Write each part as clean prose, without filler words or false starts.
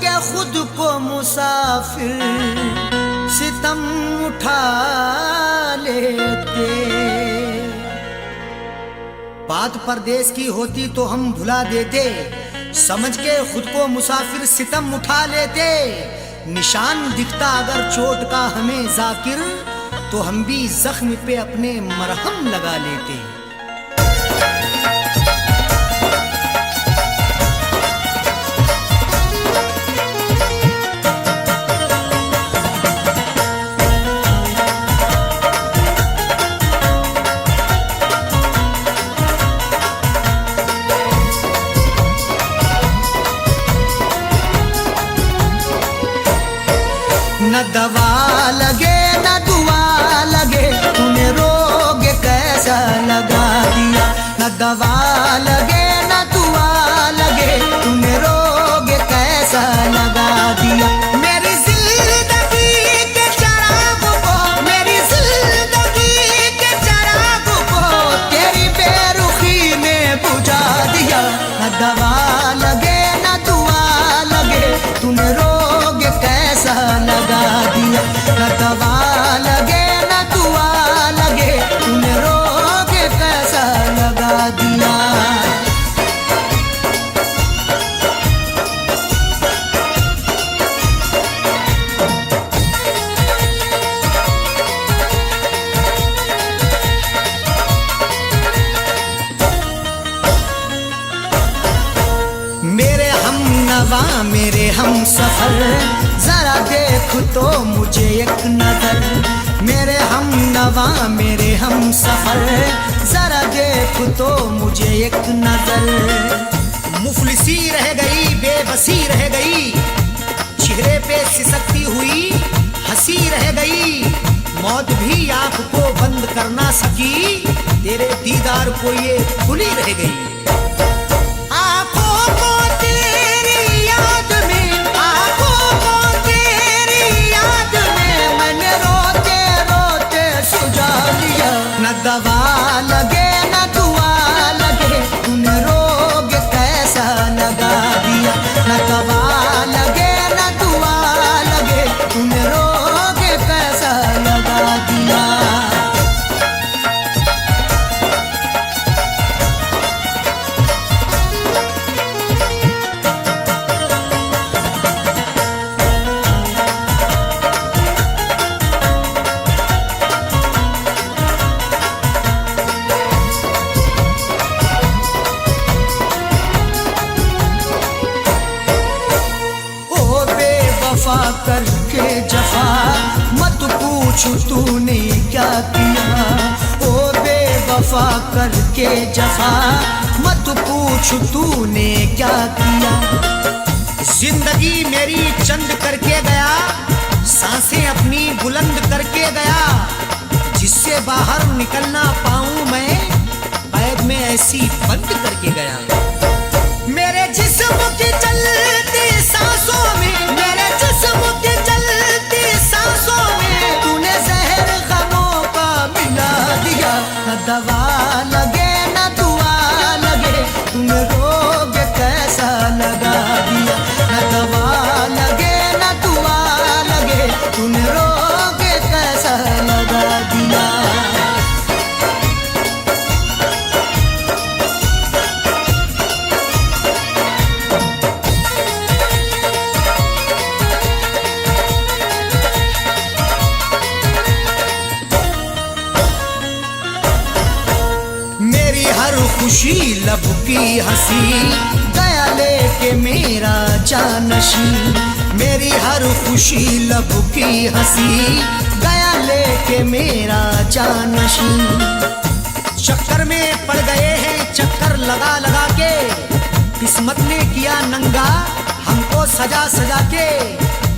के खुद को मुसाफिर सितम उठा लेते। बात परदेश की होती तो हम भुला देते, समझ के खुद को मुसाफिर सितम उठा लेते। निशान दिखता अगर चोट का हमें जाकिर, तो हम भी जख्म पे अपने मरहम लगा लेते। न दवा लगे न दुआ लगे, तूने रोग कैसा लगा दिया। न दवा लगे न दुआ लगे, तूने रोग कैसा लगा दिया। मेरी जिंदगी के चराग को, मेरी जिंदगी के चराग को तेरी बेरुखी ने बुझा दिया। न दवा लगे न दुआ लगे, तूने रोग कैसा लगा दिया। न दवा लगे न दुआ लगे, तूने रोग कैसा लगा दिया। मेरे हम नवा मेरे हम सफर, जरा देख तो मुझे एक नजर। मेरे हम नवा मेरे हम सफर, जरा देख तो मुझे एक नजर। मुफलिसी रह गई बेबसी रह गई, चेहरे पे सिसकती हुई हंसी रह गई। मौत भी आंख को बंद कर ना सकी, तेरे दीदार को ये खुली रह गई। न दवा लगे न दुआ लगे, तूने रोग कैसा लगा दिया। न दवा लगे न दुआ लगे, तूने रोग कैसा लगा दिया। करके जफा मत पूछ तूने क्या किया। ओ बेवफा करके जफा मत पूछ तूने क्या किया। जिंदगी मेरी चंद करके गया, सांसें अपनी बुलंद करके गया। जिससे बाहर निकलना पाऊं मैं, कैद में ऐसी बंद करके गया। मेरे जिस्म की चलती सांसों में, मेरे जिस्म की चलती सांसों में तूने जहर गमों का मिला दिया। न दवा लगे न दुआ लगे, तूने रोग कैसा लगा दिया। न दवा लगे न दुआ लगे, तूने रोग कैसा लगा दिया। खुशी लब की हंसी गया लेके मेरा जानशी। मेरी हर खुशी लब की हंसी गया लेके मेरा जानशी। चक्कर में पड़ गए हैं चक्कर लगा लगा के, किस्मत ने किया नंगा हमको सजा सजा के।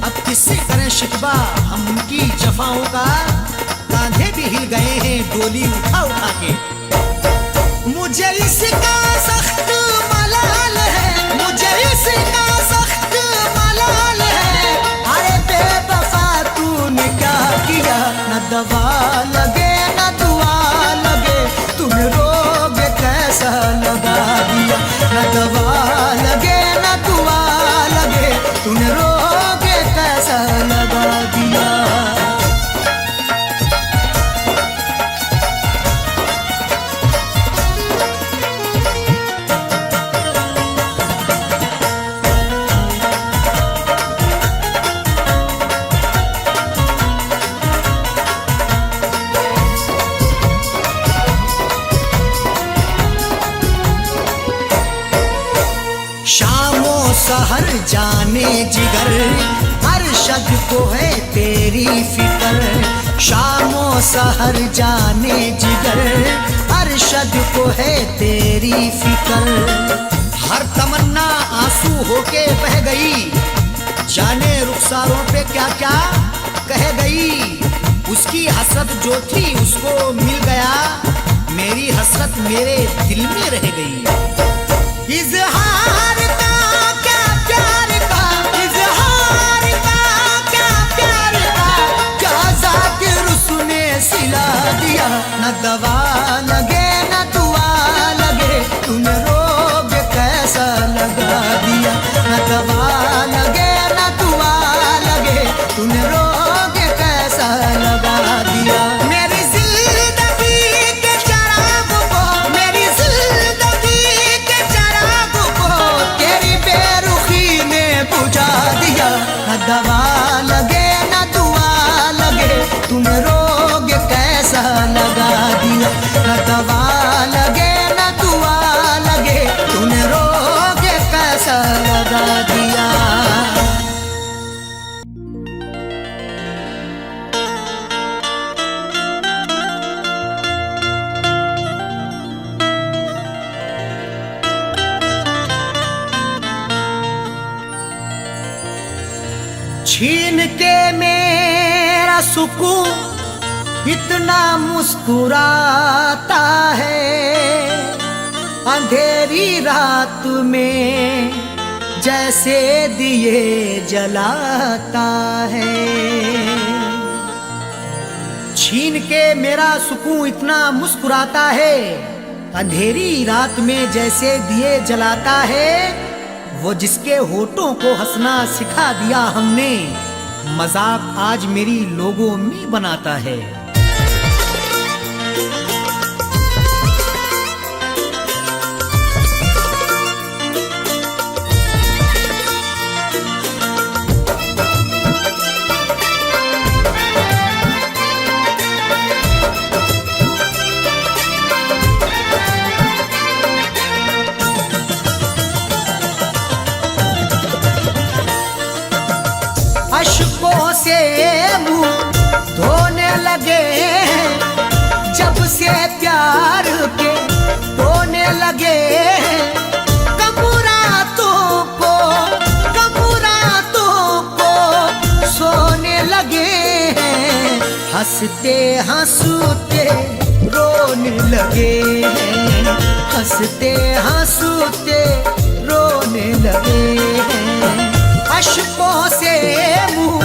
अब किससे करें शिकवा हम उनकी जफाओं का, कांधे भी हिल गए हैं डोली उठा उठा के। मुझे इसका सख्त मलाल है, मुझे इसका सख्त मलाल है। अरे बेवफा तूने क्या किया। न दवा लगे न दुआ लगे, तूने रोग कैसा लगा दिया। न दवा लगे न दुआ लगे, तूने सहर जाने जिगर, अरशद को है तेरी फिक्र। शामो सहर जाने जिगर, अरशद को है तेरी फिक्र। हर तमन्ना आंसू होके बह गई, जाने रुखसारों पे क्या क्या कह गई। उसकी हसरत जो थी उसको मिल गया, मेरी हसरत मेरे दिल में रह गई। इज़हार का क्या प्यार का, इज़हार का क्या प्यार का, क्या ज़ाकिर उसने सिला दिया। न दवा लगे न दुआ लगे, तूने रोग कैसा लगा दिया। न दवा लगे न दुआ लगे, तूने रोग कैसा लगा दिया। मेरी जिंदगी के चराग को, मेरी जिंदगी के चराग को तेरी बेरुखी ने बुझा दिया। न दवा लगे न दुआ लगे, तूने रोग कैसा लगा दिया। न दवा लगे न दुआ लगे, तूने रोग कैसा लगा दिया। छीन के मेरा सुकून इतना मुस्कुराता है, अंधेरी रात में जैसे दिए जलाता है। छीन के मेरा सुकून इतना मुस्कुराता है, अंधेरी रात में जैसे दिए जलाता है। वो जिसके होठों को हंसना सिखा दिया हमने, मजाक आज मेरी लोगों में बनाता है। अश्कों से मुंह धोने लगे, जब से प्यार के धोने लगे। कब रातों को सोने लगे हैं, हंसते हंसते रोने लगे हैं, हंसते हंसते रोने लगे हैं। अश्कों से मुंह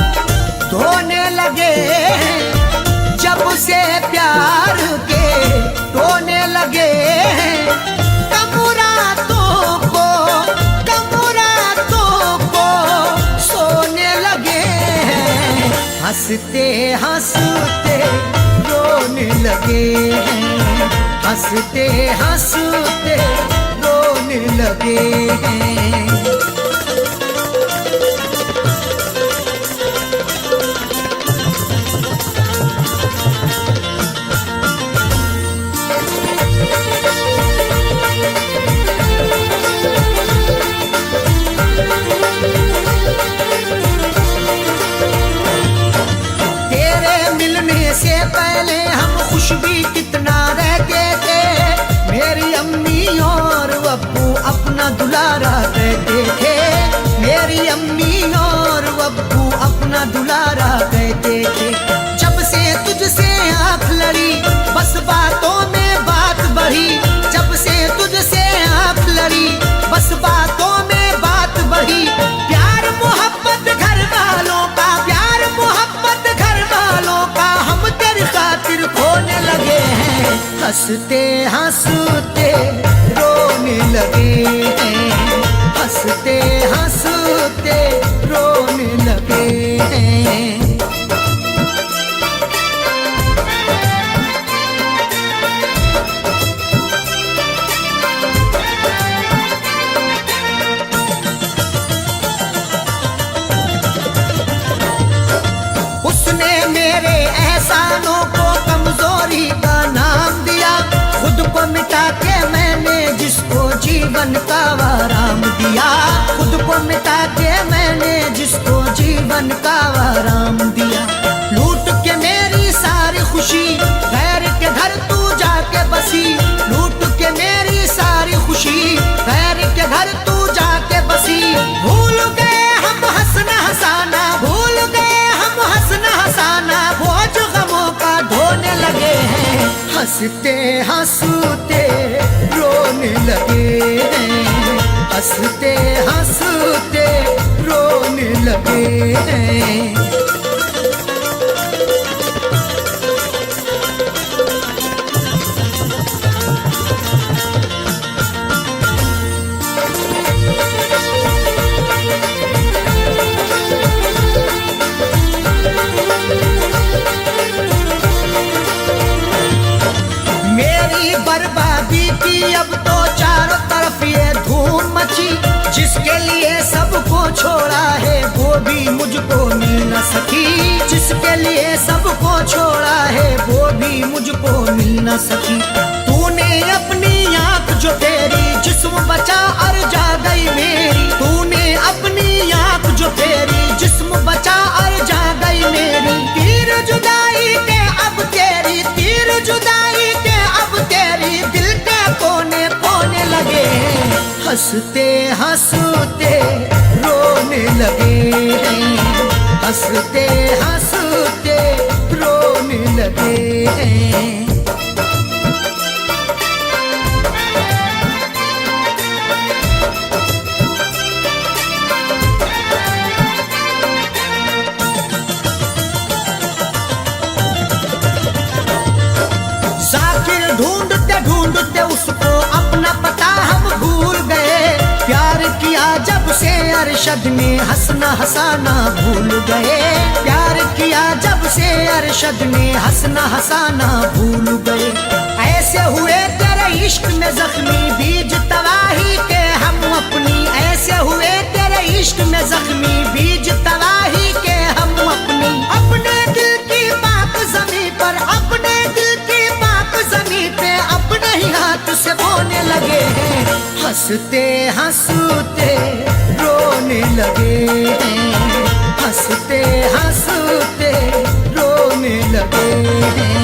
धोने लगे, जब से प्यार के धोने लगे। कब रातों को सोने लगे, हंसते हंसते रोने लगे हैं, हंसते हंसते रोने लगे हैं। से पहले हम खुश भी कितना रहते थे, मेरी अम्मी और अब्बू अपना दुलारा कहते थे। मेरी अम्मी और अब्बू अपना दुलारा कहते थे। जब से तुझसे आँख लड़ी बस बातों में बात बढ़ी, जब से तुझसे आँख लड़ी बस बातों में बात बढ़ी। प्यार मोहब्बत घर वालों का, प्यार मोहब्बत घर वालों का हम तेरी खातिर खोने लगे हैं, हंसते हंसते रोने लगे हैं, हंसते हंसते रोने लगे हैं। मिटा के मैंने जिसको जीवन का आराम दिया, खुद को हंसते हंसते रोने लगे हैं, हंसते हंसते रोने लगे हैं। बर्बादी की अब तो चारों तरफ ये धूम मची, जिसके लिए सबको छोड़ा है वो भी मुझको मिल न सकी, जिसके लिए सबको छोड़ा है वो भी मुझको मिल न सकी। तूने अपनी आँख जो तेरी जिस्म बचा और जा गई मेरी, तूने अपनी आँख जो तेरी जिस्म बचा और जा गई मेरी। तीर जुदाई के अब तेरी, तीर जुदाई के अब तेरी दिल के कोने कोने लगे, हंसते हंसते रोने लगे हैं, हंसते हंसते रोने लगे हैं। ढूंढते ढूंढते उसको अपना पता हम भूल गए, प्यार किया जब से अरशद ने हंसना हंसाना भूल गए, प्यार किया जब से अरशद ने हंसना हंसाना भूल गए। ऐसे हुए तेरे इश्क में जख्मी बीज तबाही के हम अपनी, ऐसे हुए तेरे इश्क में जख्मी बीज तबाही के हम अपनी, अपने दिल की पाक ज़मीं पर, अपने दिल की पाक ज़मीं पे अपने ही हाथ से बोने लगे हैं, हंसते हंसते रोने लगे हैं, हंसते हंसते रोने लगे हैं।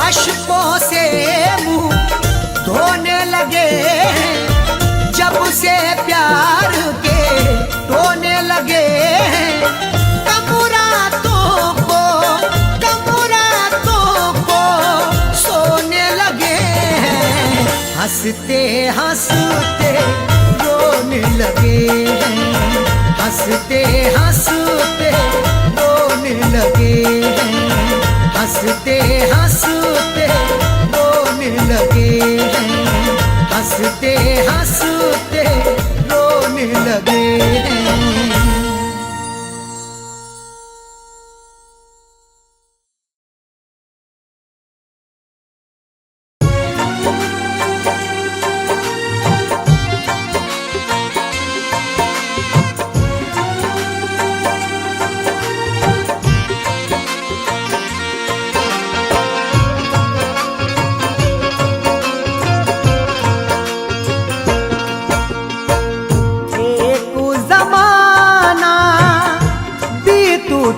अश्कों से मुंह धोने लगे हैं, जब से प्यार के टोने लगे हैं। हंसते हंसते रोने लगे हैं, हंसते हंसते रोने लगे हैं, हंसते हंसते रोने लगे हैं, हंसते हंसते रोने लगे हैं।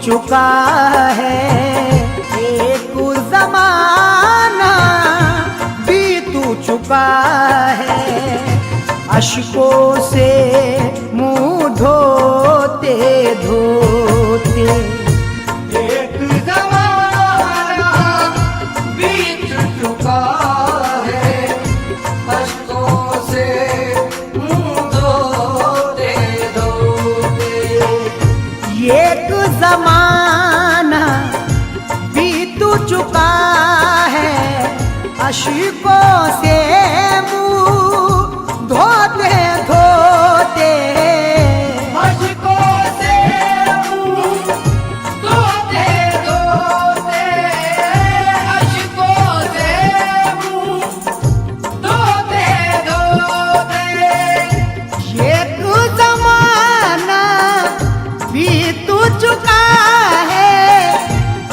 चुका है एक ज़माना बीत चुका है, अश्कों से मुँह धोते धोते। एक ज़माना बीत चुका है, अश्कों से मुँह धोते धोते। एक ज़माना बीत चुका है, अश्कों से मुँह धोते धोते, अश्कों से मुँह धोते धोते, अश्कों से मुँह धोते धोते। एक ज़माना बीत चुका है,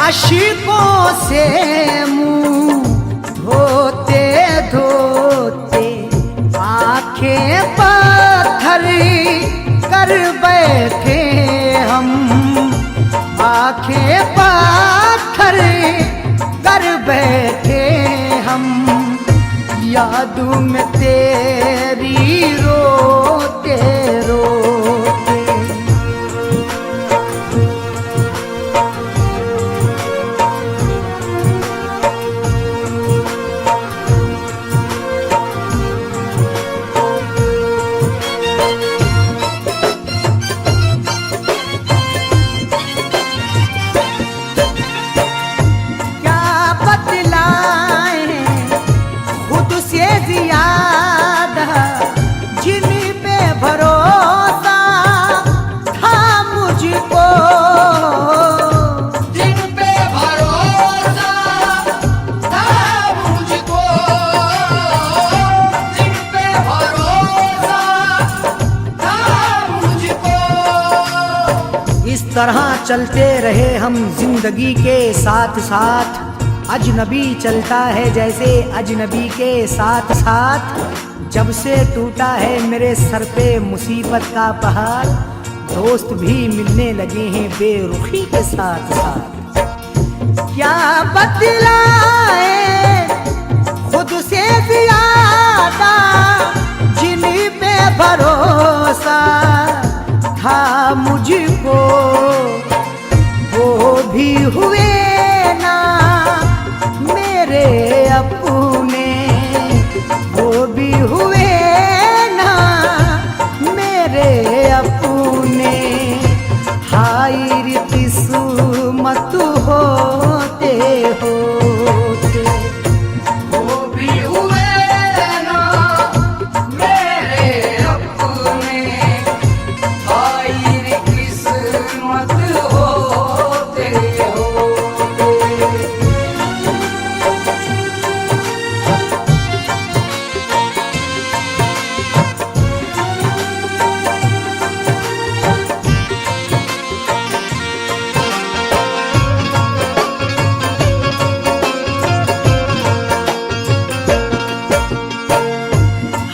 अश्कों से मुँह धोते धोते। आँखें पत्थर कर बैठे हम, आँखें पत्थर कर बैठे हम, याद में तेरी रोते रोते। तरह चलते रहे हम जिंदगी के साथ साथ, अजनबी चलता है जैसे अजनबी के साथ साथ। जब से टूटा है मेरे सर पे मुसीबत का पहाड़, दोस्त भी मिलने लगे हैं बेरुखी के साथ साथ। क्या बतलाए खुद से ज्यादा जिन पे भरोसा था मुझको, वो भी हुए ना मेरे अपने, वो भी हुए ना मेरे अपने। हाय रे किस्मत होते होते, वो भी हुए ना मेरे अपने, हाय रे किस्मत होते होते।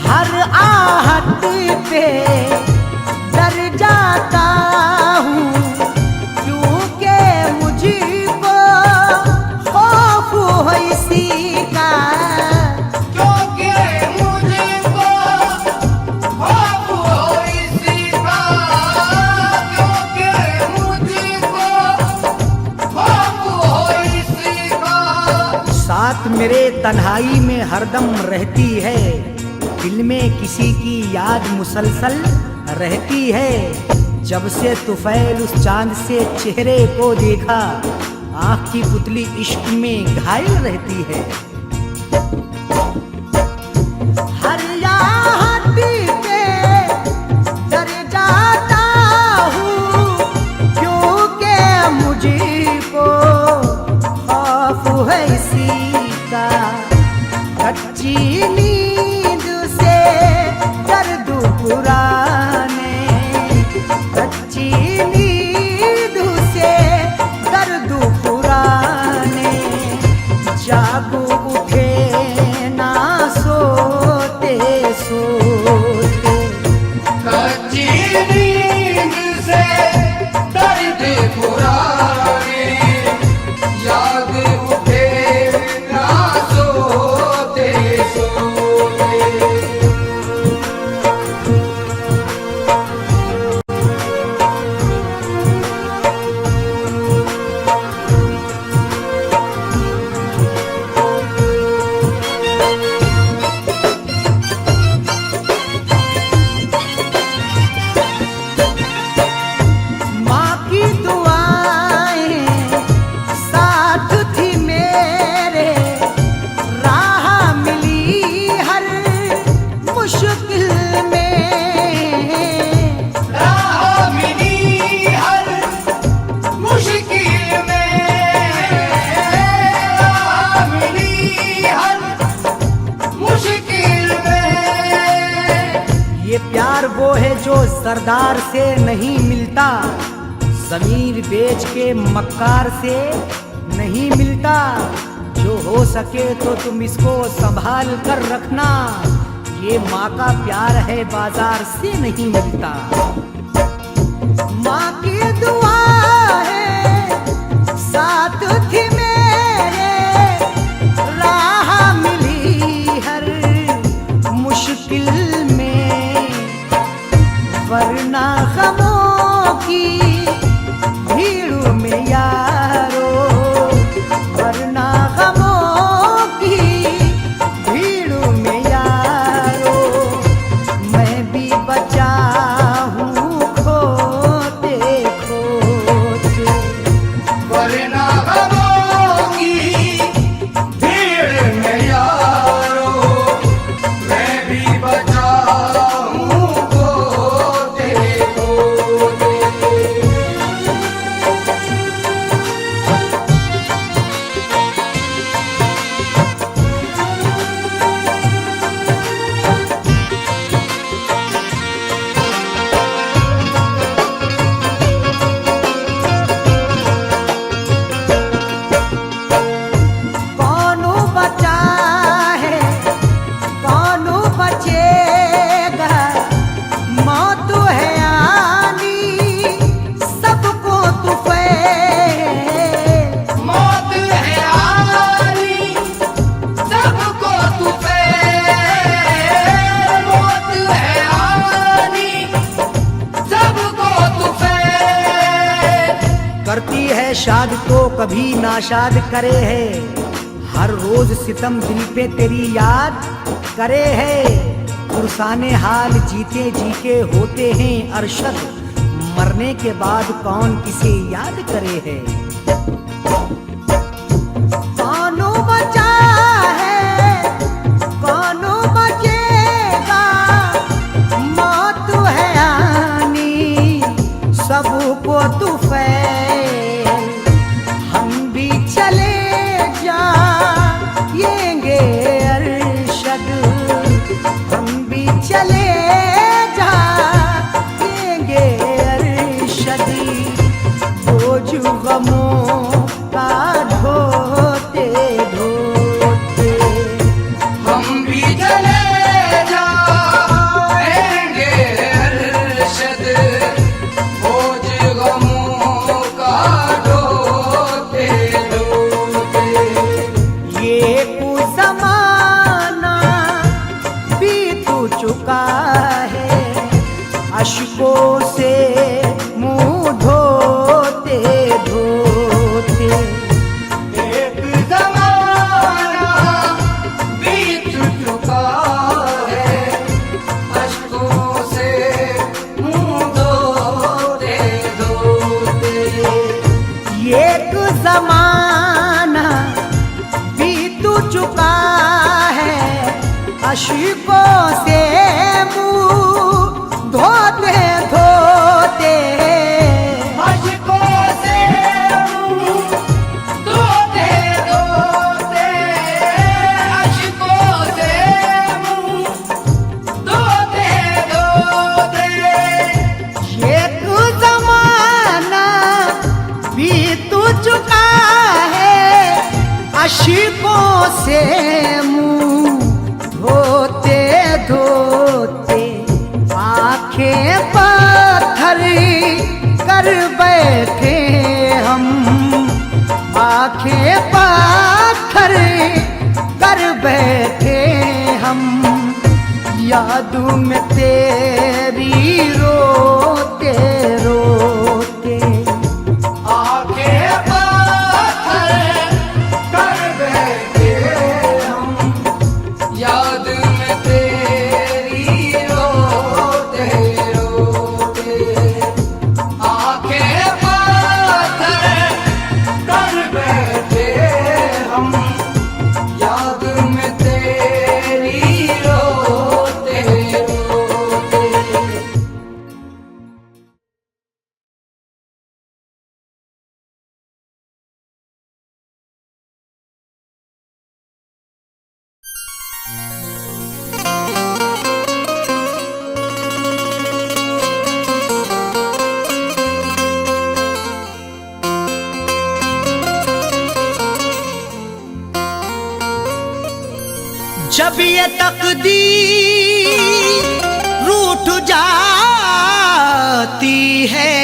हर आहट पे डर जाता हूँ, क्योंकि मुझको खौफ है इसी का। क्योंकि मुझको खौफ हो इसी का, क्योंकि मुझको खौफ हो इसी का। साथ मेरे तन्हाई में हरदम रहती है, दिल में किसी की याद मुसलसल रहती है। जब से तुफैल उस चांद से चेहरे को देखा, आँख की पुतली इश्क में घायल रहती है। हर आहट पे डर जाता हूँ, क्योंकि मुझको खौफ है इसी का। कच्ची नींद से दर्द पुराने, कच्ची नींद से दर्द पुराने। जागो उठे ना सोते सोते, कच्ची नींद से दर्द पुराने, याद उठे ना सोते सोते। माँ की दुआएं साथ थी मेरे, राह मिली हर मुश्किल में। राह मिली हर मुश्किल में, राह मिली हर मुश्किल में। ये प्यार वो है जो सरदार से नहीं मिलता, जमीर बेच के मक्कार से नहीं मिलता। जो हो सके तो तुम इसको संभाल कर रखना, ये माँ का प्यार है बाजार से नहीं मिलता। माँ की दुआ है साथ थी मेरे, राह मिली हर मुश्किल में। वरना गमों की भीड़ में यारो, वरना गमों की भीड़ में यारो, मैं भी बचा हूँ खोते खोते। वरना गमों कभी नाशाद करे है, हर रोज सितम दिल पे तेरी याद करे है। पुरसाने हाल जीते जी के होते हैं अरशद, मरने के बाद कौन किसे याद करे है। कौनो बचा है कौनो बचेगा, मौत है आनी सबको तू फैल, हम भी चले जाएंगे अरशद, हम भी चले जाएंगे अरशद। बोझ गमों का ढोते ढोते हम भी चले जाएंगे अरशद, बोझ गमों का ढोते ढोते। ये कुछ ज़माना बीत चुका है, अश्कों से मुंह धोते धोते। एक ज़माना बीत चुका है, अश्कों से मुंह धोते धोते। एक ज़माना बीत चुका है, अश्कों से मुंह धोते धोते। अश्कों से मुंह धोते धोते, अश्कों से मुंह धोते धोते। एक ज़माना बीत चुका है, अश्कों से मुंह धोते धोते। आंखें पत्थर कर बैठे हम, आंखें पत्थर कर बैठे हम, याद में तेरी रोते रोते। आंखें पत्थर कर बैठे हम, याद में तेरी रोते रोते। आंखें पत्थर कर बैठे हम, याद में तेरी रोते रोते। जब ये तकदीर रूठ जाती है,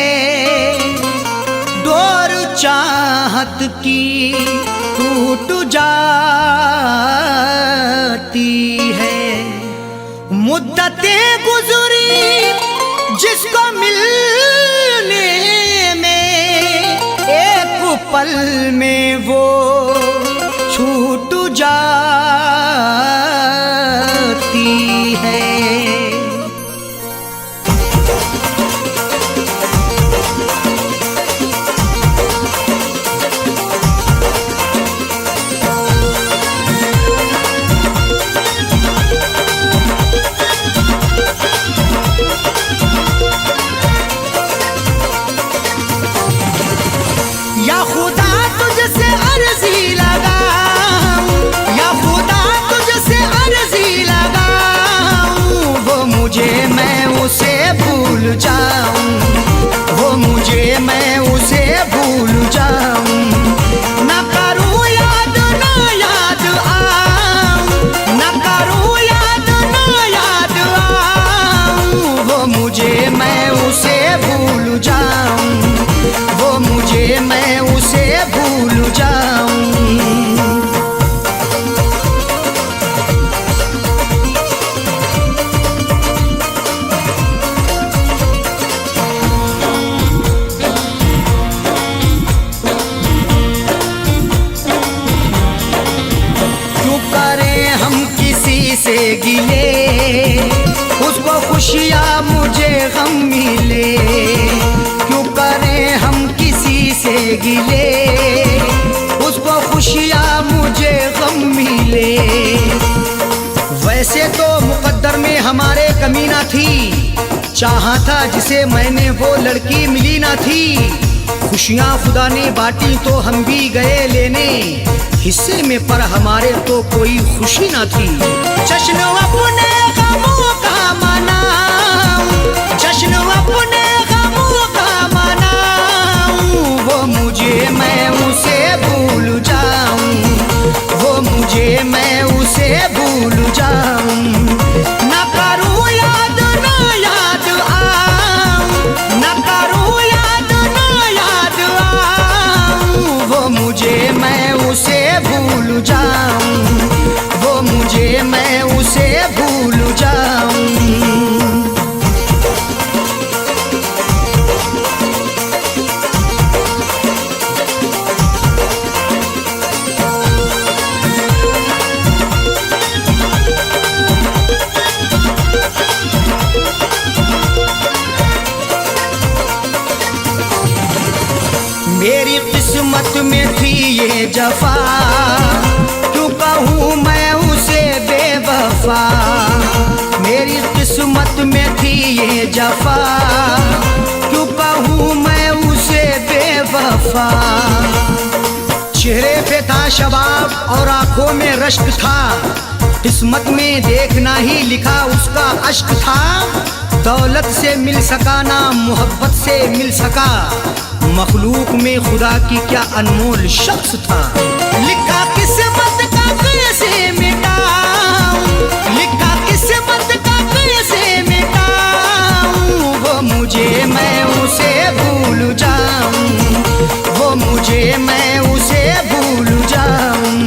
डोर चाहत की टूट जाती है। मुद्दतें गुजरी जिसको मिलने में, एक पल में वो छूट जाती है। या खुदा तुझसे अर्जी लगाऊं, या खुदा तुझसे अर्जी लगाऊं, वो मुझे मैं उसे भूल जाऊं, वो मुझे मैं उसे भूल जाऊं। ना करूं याद ना याद आऊं, ना करूं याद ना याद आऊं, वो मुझे मैं उसे भूल जाऊं, वो मुझे मैं उसे भूल जाऊं। से गिले, उसको खुशियाँ मुझे गम मिले। क्यों करें हम किसी से गिले, उसको खुशियाँ मुझे गम मिले। वैसे तो मुकद्दर में हमारे कमी ना थी, चाहा था जिसे मैंने वो लड़की मिली ना थी। खुशियाँ खुदा ने बांटी तो हम भी गए लेने, हिस्से में पर हमारे तो कोई खुशी ना थी। जश्न अपने गमों का मनाऊं, जश्न अपने गमों का मनाऊं, वो मुझे मैं उसे भूल जाऊं, वो मुझे मैं उसे भूल जाऊं। ना करूं याद ना याद आऊं, ना करूं याद ना याद आऊं, वो मुझे मैं उसे भूल जाऊं, वो मुझे मैं उसे भूल जाऊं। मेरी किस्मत में थी ये जफा, क्यों कहूँ मैं उसे बेवफा। मेरी किस्मत में थी ये जफा, क्यों कहूँ मैं उसे बेवफा। चेहरे पे था शबाब और आंखों में रश्क था, किस्मत में देखना ही लिखा उसका अश्क था। दौलत से मिल सका ना मोहब्बत से मिल सका, मखलूक में खुदा की क्या अनमोल शख्स था। लिखा किस्मत का कैसे मिटाऊं, लिखा किस्मत का कैसे मिटाऊं, वो मुझे मैं उसे भूल जाऊं, वो मुझे मैं उसे भूल जाऊं।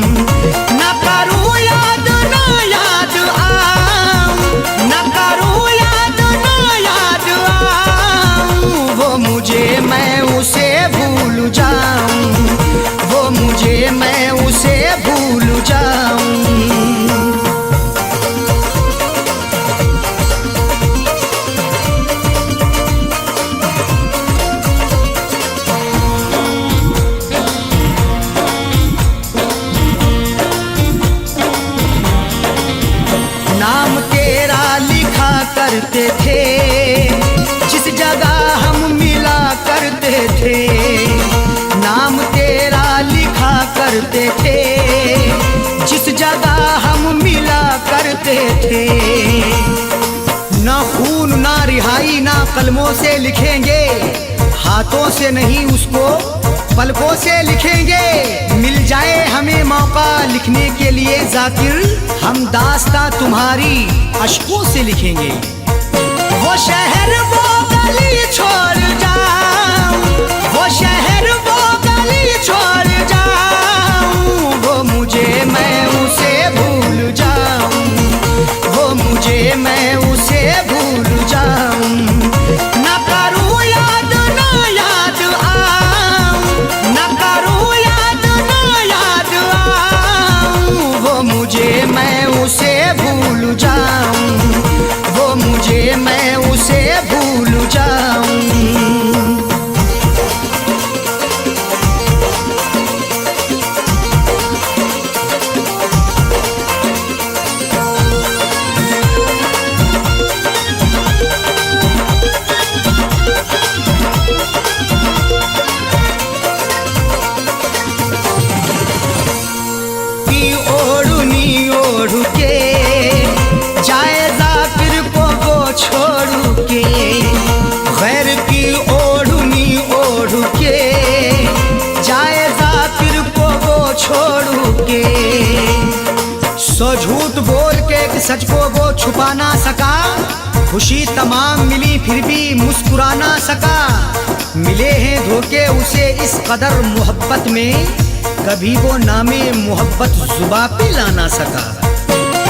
ना करूं याद ना याद आऊं, ना करूं याद ना याद आऊं, वो मुझे मैं उसे भूल जाऊं, वो मुझे मैं उसे भूल जाऊं। नाम तेरा लिखा करते थे, जिस जगह हम मिला करते थे। नाम तेरा लिखा करते थे, जिस जगह हम मिला करते थे। ना खून ना रिहाई ना कलमों से लिखेंगे, हाथों से नहीं उसको पलकों से लिखेंगे। मिल जाए हमें मौका लिखने के लिए जाकिर, हम दास्तां तुम्हारी अश्कों से लिखेंगे। वो शहर वो गली छोड़ जाऊं, वो शहर वो गली छोड़ जाऊं, वो मुझे मैं उसे भूल जाऊं, वो मुझे मैं उसे भूल जाऊं। ना करूं याद ना याद आऊं, ना करूं याद ना याद आऊं, वो मुझे मैं उसे भूल जाऊं, वो मुझे मैं उसे भूल जाऊं। की ओढ़नी ओढ़ के जाए जाकिर को वो छोड़ के, गैर की ओढ़नी ओढ़ के जाए जाकिर को वो छोड़ के। सो झूठ बोल के एक सच को वो छुपा ना सका, खुशी तमाम मिली फिर भी मुस्कुरा ना सका। मिले हैं धोखे उसे इस कदर मोहब्बत में, कभी वो नामे मोहब्बत जुबा पे ला ना सका।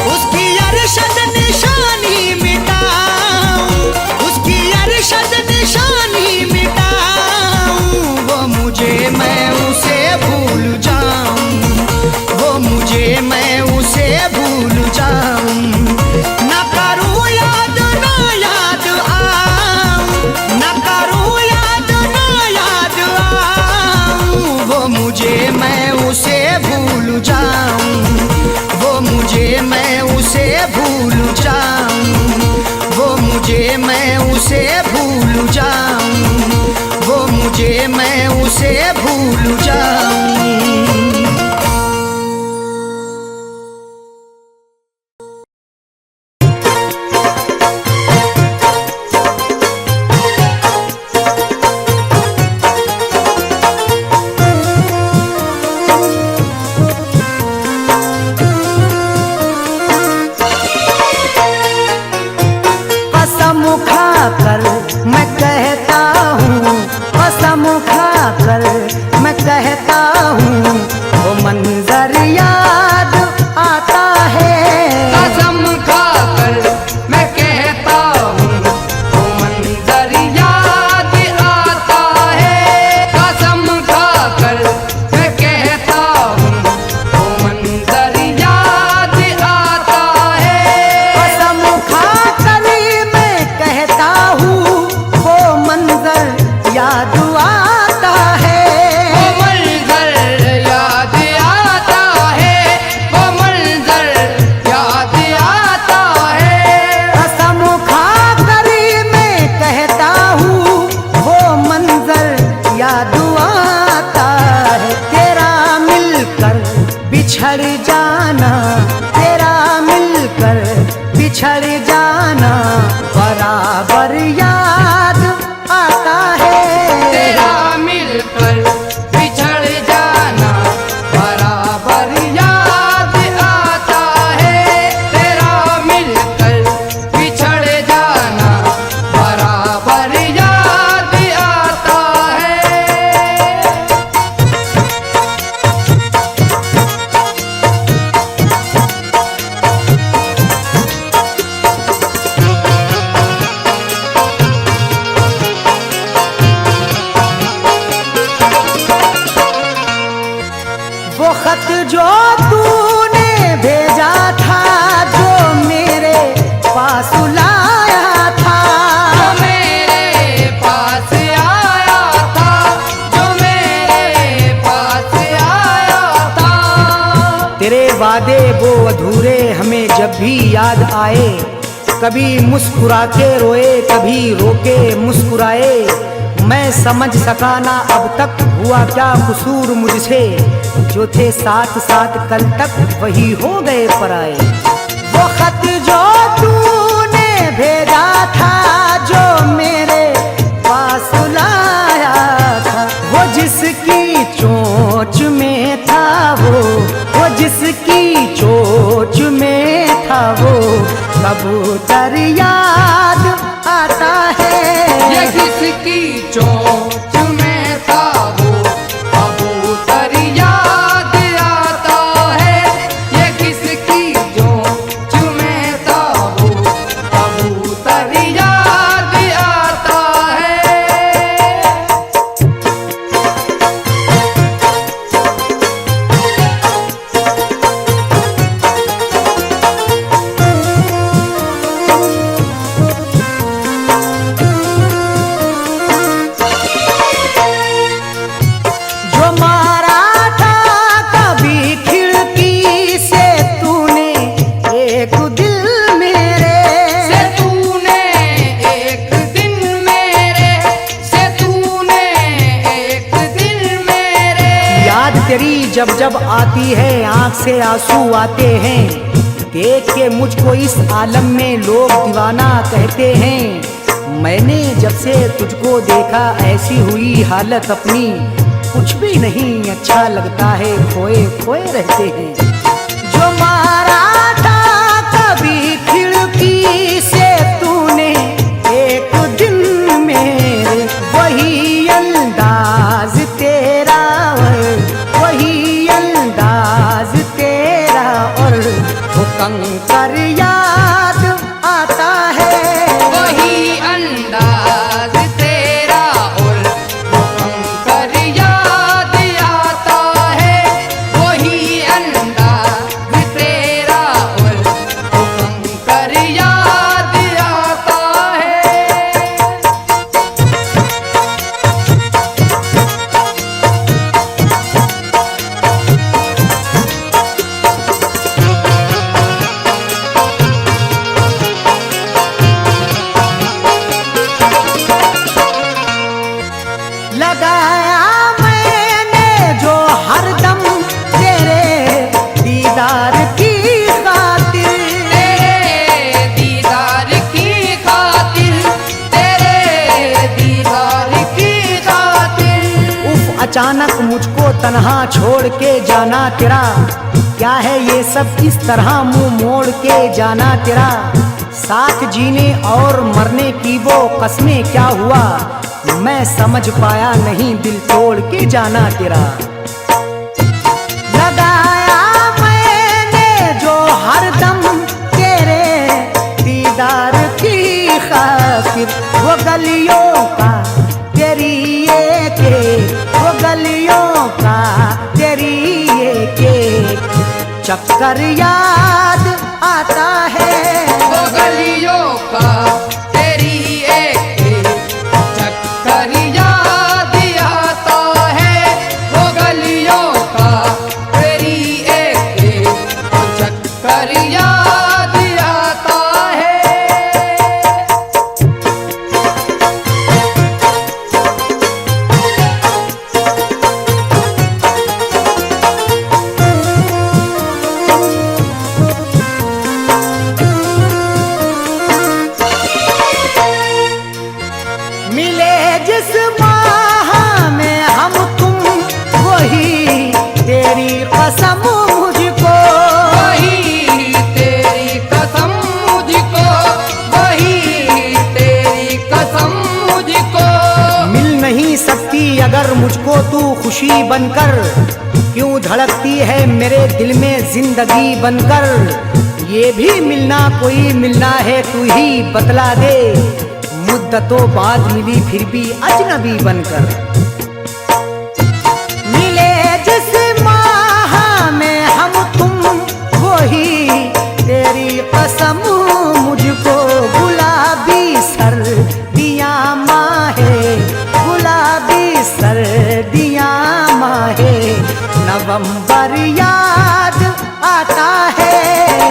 उसकी अरशद निशानी मिटाऊं, उसकी अरशद निशानी मिटाऊं, वो मुझे मैं उसे भूल जाऊं, वो मुझे मैं उसे भूल जाऊं। भूल जाऊं, वो मुझे मैं उसे भूल जाऊं, वो मुझे मैं उसे भूल जाऊं। खाकर मैं कहता हूँ, कसम खाकर मैं कहता हूँ, वो मंजर याद आता है। कसम खाकर मैं कहता हूँ, वो मंजर याद आता है। कसम खाकर मैं कहता हूँ, वो मंजर याद आता है। कसम खाकर कहता हूँ, वो मंजर याद आता है। वो मंजर याद आता है, वो मंजर याद आता है। कसम खाकर मैं कहता हूँ, वो मंजर याद आता है। तेरा मिलकर बिछड़ जाना, तेरा मिलकर बिछड़ जाना बराबर याद आता है। तेरा मिलकर बिछड़ जाना बराबर याद आता है। तेरा मिलकर बिछड़ जाना बराबर याद आता है। वो खत जो तूने भेजा था, जो मेरे पास लाया था, जो मेरे पास आया था, जो मेरे पास आया था। तेरे वादे वो अधूरे हमें जब भी याद आए, कभी मुस्कुरा के रोए, कभी रोके मुस्कुराए। मैं समझ सका ना अब तक हुआ क्या कसूर मुझसे, जो थे साथ साथ कल तक वही हो गए पराए। वो खत जो तूने भेजा था, जो मेरे पास लाया था, वो जिसकी चोंच में था, वो जिसकी चोंच में था, वो कबूतर याद आता है। ये जिसकी चोंच में था, वो कबूतर याद आता है। ये किसकी चोंच में था, वो कबूतर याद आता है। तेरी जब जब आती है आँख से आंसू आते हैं, देख के मुझको इस आलम में लोग दीवाना कहते हैं। मैंने जब से तुझको देखा ऐसी हुई हालत अपनी, कुछ भी नहीं अच्छा लगता है, खोए खोए रहते हैं। जो मारा था कभी खिड़की से तूने एक दिन मेरे, वही अंदाज तेरा, वही अंदाज तेरा, और वो कंकर याद आता है। वही अंदाज तेरा और वो कंकर याद आता है। वही अंदाज तेरा और वो कंकर याद आता है। अचानक मुझको तन्हा छोड़ के जाना तेरा, क्या है ये सब इस तरह मुंह मोड़ के जाना तेरा। साथ जीने और मरने की वो कसमें क्या हुआ, मैं समझ पाया नहीं दिल तोड़ के जाना तेरा। लगाया मैंने जो हरदम तेरे दीदार की खातिर, वो गलियों का तेरी एक वो गलियों का तेरी एक चक्कर याद आता है। वो गलियों का तेरी एक चक्कर याद आता है। वो गलियों का तेरी एक चक्कर याद आता है। मिले जिस माह में हम तुम, वही तेरी कसम मुझको, वही तेरी कसम मुझको, वही तेरी कसम मुझको। मिल नहीं सकती अगर मुझको तू खुशी बनकर, क्यों धड़कती है मेरे दिल में जिंदगी बनकर। ये भी मिलना कोई मिलना है तू ही बतला दे, मुद्दतों बाद मिली फिर भी अजनबी बनकर। मिले जिस माह में हम तुम, वही तेरी कसम मुझको। गुलाबी सर्दियाँ माहे, गुलाबी सर्दियाँ माहे, नवंबर याद आता है।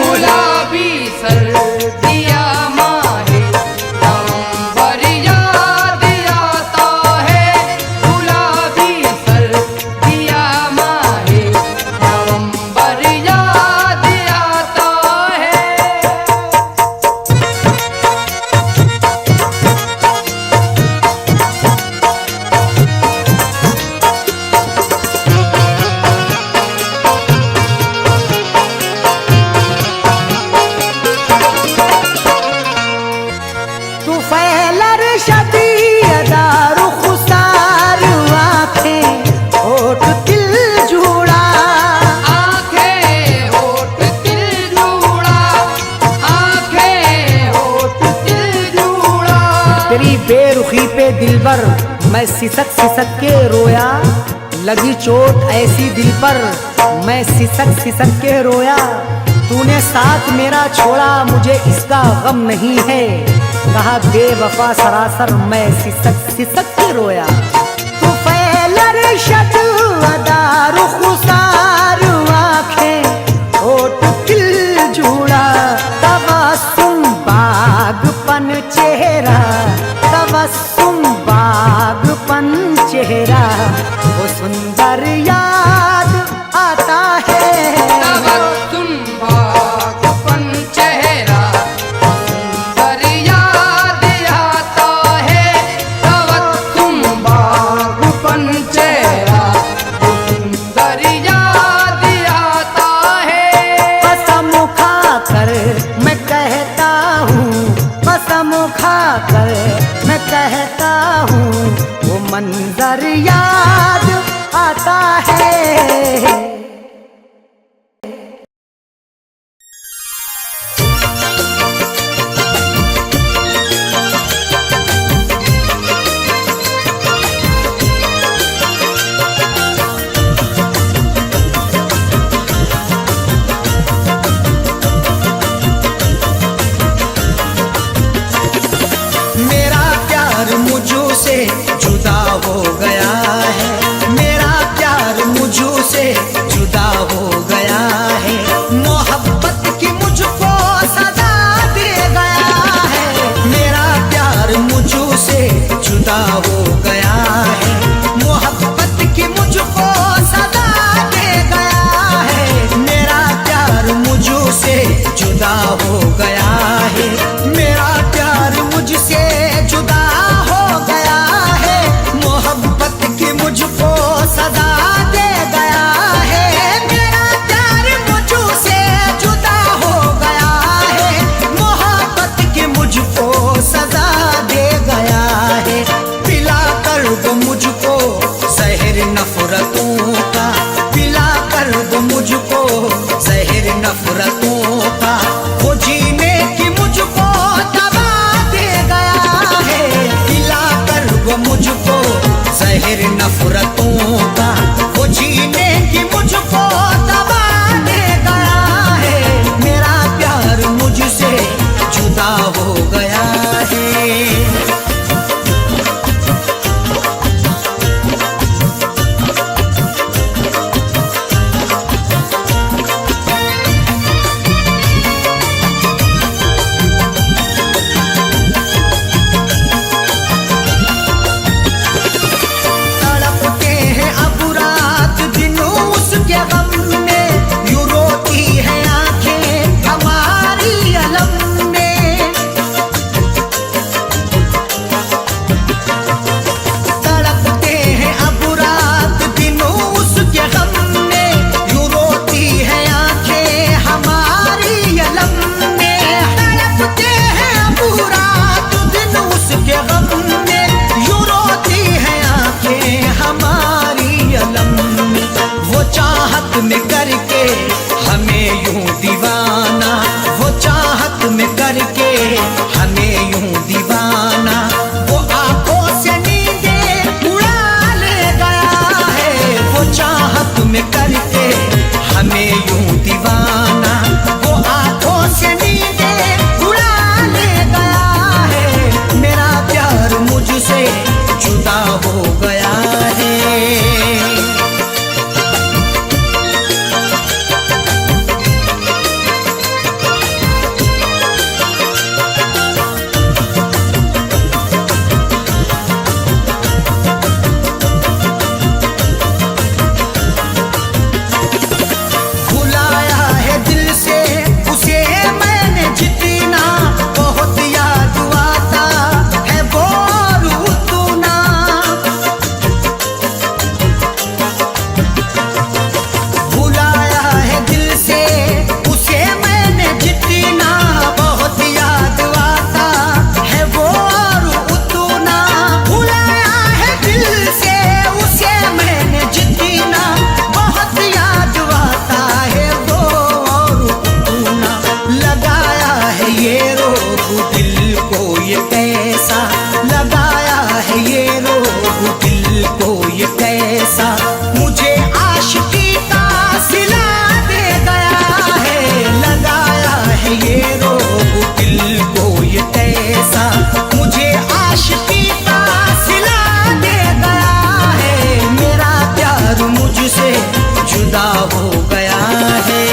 गुलाबी सर्दियाँ माहे, नवंबर याद आता है। गुलाबी सर्दियाँ माहे, नवंबर याद आता है। तू फैलर शदीदार खुसार आँखें होठ दिल जुड़ा, आँखें होठ दिल जुड़ा, आँखें होठ दिल जुड़ा। तेरी बेरुखी पे दिलबर मैं सिसक सिसक के रोया। लगी चोट ऐसी दिल पर मैं सिसक सिसक के रोया। तूने साथ मेरा छोड़ा मुझे इसका गम नहीं है, कहा बेवफा सरासर मैं सिसक सिसक के रोया। तू फैलर शदीदार खुसार आँखें होठ दिल जुड़ा, तबस्सुम बागपन चेहरा, तबस्सुम बागपन चेहरा, वो सुंदर याद आता है। तबस्सुम बागपन चेहरा, सुंदर याद आता है। तबस्सुम बागपन चेहरा, सुंदर याद आता है। कसम खाकर मैं कहता हूँ, कसम खाकर मैं कहता हूँ, वो मंजर याद आता है। मेरा प्यार मुझो से जुदा हो गया है, मेरा प्यार मुझो से जुदा हो गया है। मोहब्बत की मुझको सजा दे गया है, मेरा प्यार मुझो से जुदा हो गया है। मोहब्बत की मुझको सजा दे गया है, मेरा प्यार मुझो से जुदा हो गया है। मेरा प्यार मुझसे जुदा हो गया है, मोहब्बत की मुझको है ये रोग दिल को, ये कैसा लगाया है ये रोग दिल को, ये कैसा मुझे आशिकी का सिला दे गया है। लगाया है ये रोग दिल को, ये कैसा मुझे आशिकी का सिला दे गया है। मेरा प्यार मुझसे जुदा हो गया है।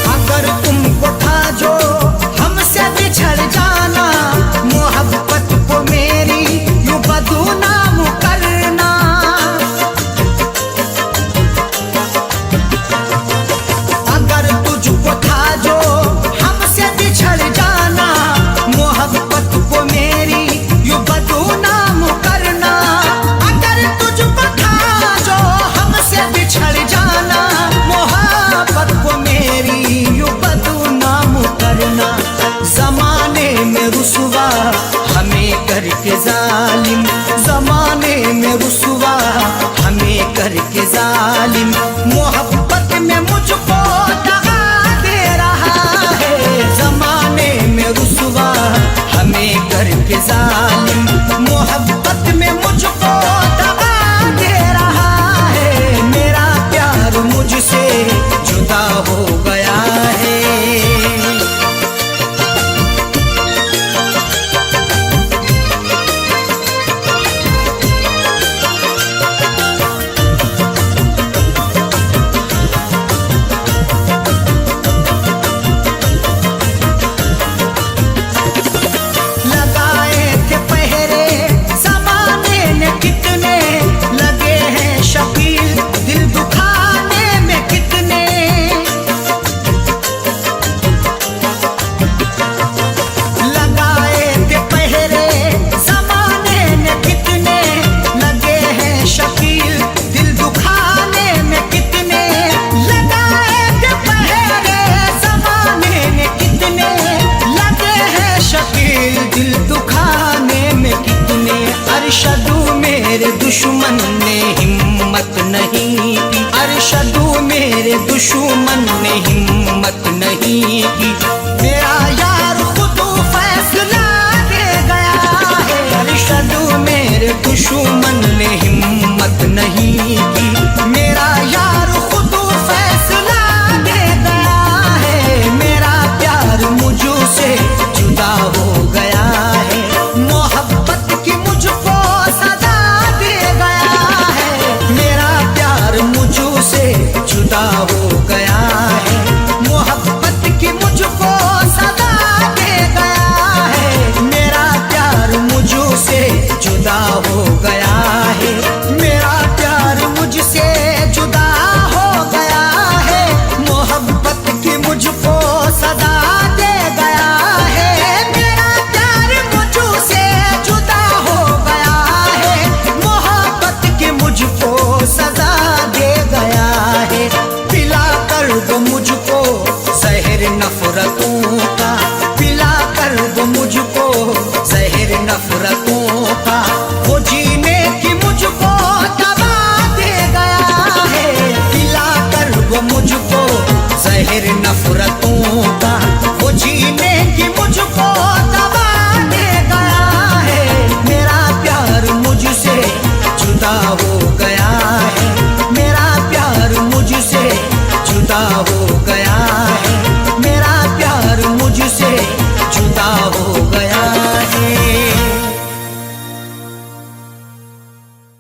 अगर तुमको था जो हमसे बिछड़ जाना, मोहब्बत को मेरी यूं बदनाम करना। अगर तुझको था जो हमसे बिछड़ जाना, मोहब्बत को मेरी यूं बदनाम करना। अगर तुझको था जो हमसे बिछड़ जाना, मोहब्बत को मेरी यूं बदनाम करना। जमाने में रुसवा हमें करके जालिम, जमाने में रुसवा हमें करके जालिम, मोहब्बत में मुझको दगा दे रहा है। जमाने में रुसवा हमें करके जालिम, मोहब्बत में मुझको दगा दे रहा है। मेरा प्यार मुझसे जुदा हो गया है। लगाए थे पहरे ज़माने ने कितने, लगे हैं शकील दिल दुखाने में कितने। लगाए थे पहरे ज़माने ने कितने, लगे हैं शकील दिल दुखाने में कितने। लगाए थे पहरे ज़माने ने कितने, लगे हैं शकील दिल दुखाने में कितने। अरशदू मेरे दुश्मन ने हिम्मत नहीं की, अरशदू मेरे दुश्मन ने हिम्मत नहीं की। मेरा यार खुद फैसला दे गया है। अरशदू मेरे दुश्मन ने हिम्मत नहीं की। मेरा यार खुद फैसला दे गया है। मेरा प्यार मुझसे जुदा हो गया है। मोहब्बत की मुझको सजा दे गया है। मेरा प्यार मुझसे जुदा हो गया है। मोहब्बत की मुझको सजा दे गया है। मेरा प्यार मुझसे जुदा हो गया है। मेरा प्यार मुझसे जुदा हो गया है। मोहब्बत की मुझको सजा दे गया है। मेरा प्यार मुझसे जुदा हो गया है। मोहब्बत की मुझको सजा दे गया है। पिला कर वो मुझको जहर नफरतों का, पिला कर वो मुझको जहर नफरतों का। वो जीने की मुझको दवा दे गया है। पिला कर वो मुझको जहर नफरतों का, वो जीने की मुझको दवा दे गया है। मेरा प्यार मुझसे जुदा हो गया है। मेरा प्यार मुझसे जुदा हो गया है। मेरा प्यार मुझसे जुदा हो